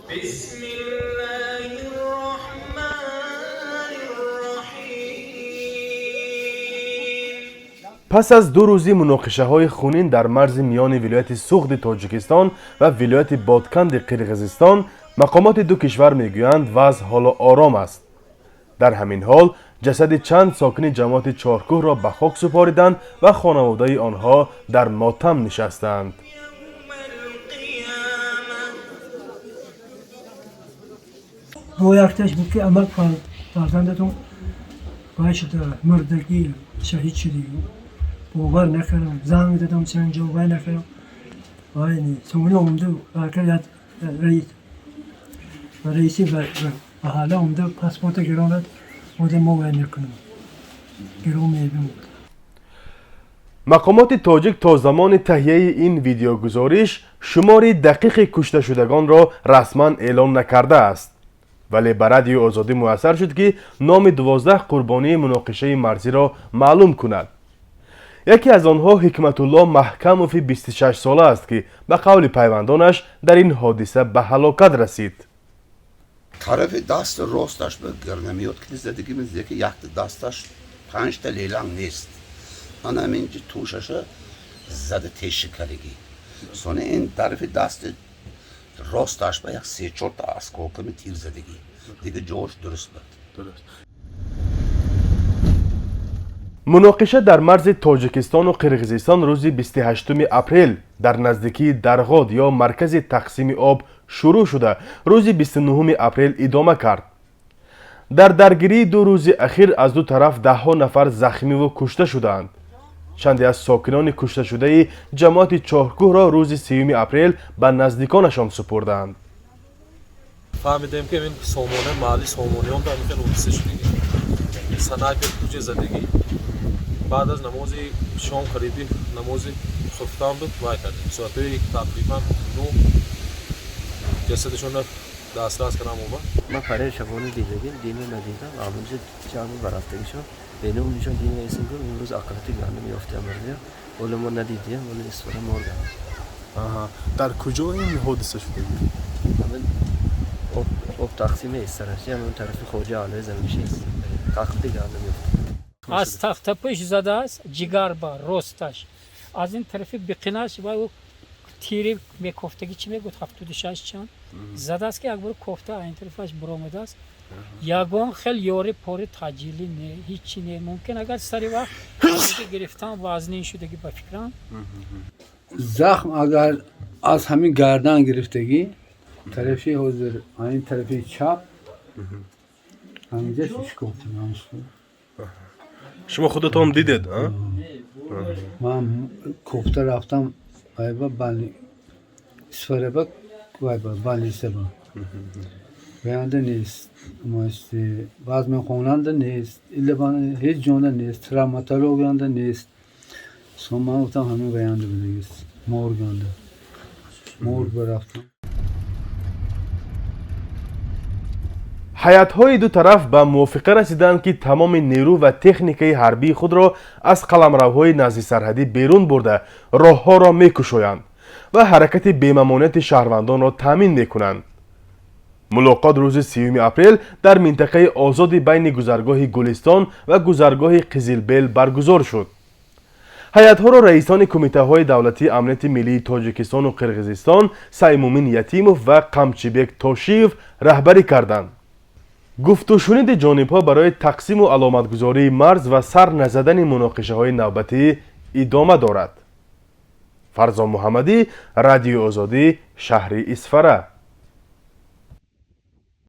بسم الله الرحمن الرحیم. پس از 2 روزی مناقشه‌های خونین در مرز میان ولایت سوخت تاجیکستان و ولایت بادکند قرقیزستان، مقامات دو کشور میگویند وضع حالا آرام است. در همین حال جسد چند ساکن جماعت چهارکوه را به خاک سپاریدند و خانواده آنها در ماتم نشستند. رویاکتش بود که عمل کنید فرزندتون باید مردگی شهید شدی باور نکردم زنگ دادم چند جا باید نکردم باید سمونه اومده برکرد رئیسی به حالا اومده پاسپورت گرانت بوده ما باید نکنم گران میبیم. مقامات تاجیک تا زمان تهیه این ویدیوگزارش شماری دقیق کشته شدگان را رسما اعلام نکرده است، ولی به رادیو آزادی میسر شد که نام 12 قربانی مناقشه مرزی را معلوم کند. یکی از آنها حکمت الله محکموفی 26 ساله است که به قول پیوندانش در این حادثه به هلاکت رسید. طرف دست راستش به گرنمیاد که زدگی میزه که یک دستش 5 تا لیلنگ نیست. من همینجا توشش زده تیش کلگی. سونه این طرف دست راستش به یک 3-4 تا اسکاکم تیر زدگی. دیگه جوش درست بود. مناقشه در مرز تاجیکستان و قرقیزستان روز 28 اپریل در نزدیکی درغاد یا مرکز تقسیم آب شروع شده روز 29 اپریل ادامه کرد. در درگیری 2 روز اخیر از دو طرف 10 نفر زخمی و کشته شدند. چندی از ساکنان کشته شده جماعت چهارکوه را روز 3 اپریل به نزدیکانشان سپردند. فهمیدیم که این سامانه محلی سامانه هم داریم که نویسش دیگه سنایپر کوچه زدگی بعد از نماز شام قریبی نماز خفتان بود وای کردیم ساعتی تقریبا 9 جسدشون را دسترس کردم اومد. من فرای شبانه دیدم دینو ندیدم آموزش جامعه برافته شد بینه اونجا دینو ایسیم که امروز اقلاتی گانه میافته مرده ولی ما ندیدیم ولی اسفره مرده. در کجا این حادثه شده بود؟ همین آب تقسیم استراتژی همون طرف خواجه علی زمینشی است اقلاتی گانه میافته. از تخت پش زده است جگر با رستش از این طرف بقیناش و او تیری میکفتگی چی میگوید 76 چند زده است که اگر کوفته این طرفش برآمده است یگان خیلی یاری پاره تاجیلی نه هیچی نه ممکن اگر سری وقت گرفتن وزنی شدگی با فکرم زخم اگر از همین گردن گرفتگی طرفی حضور این طرفی چپ همینجا شش کوفته شما خودتون هم دیدید؟ من کوفته رفتم وایبا بانی اسفره با وایبا بانی سبا بیانده نیست ماستی باز من خوننده نیست ایله بان هیچ جونه نیست تروماتولوژیانده نیست سوما گفتم همین بیانده بودیست مورگانده مورگ برفتم. هیئت‌های دو طرف به موافقه رسیدند که تمام نیرو و تکنیک حربی خود را از قلمروهای نزدیک سرحدی بیرون برده راه‌ها را می‌گشایند و حرکت بی‌ممانعت شهروندان را تامین می‌کنند. ملاقات روز 3 اپریل در منطقه آزاد بین گذرگاه گلستان و گذرگاه قزلبیل برگزار شد. هیئت‌ها را رئیسان کمیته‌های دولتی امنیت ملی تاجیکستان و قرقیزستان سیمومین یتیموف و قمچیبک تاشیف رهبری کردند. گفت و شنید جانب‌ها برای تقسیم و علامتگذاری مرز و سر نزدن مناقشه‌های نوبتی ادامه دارد. فرزان محمدی، رادیو آزادی، شهر اسفره.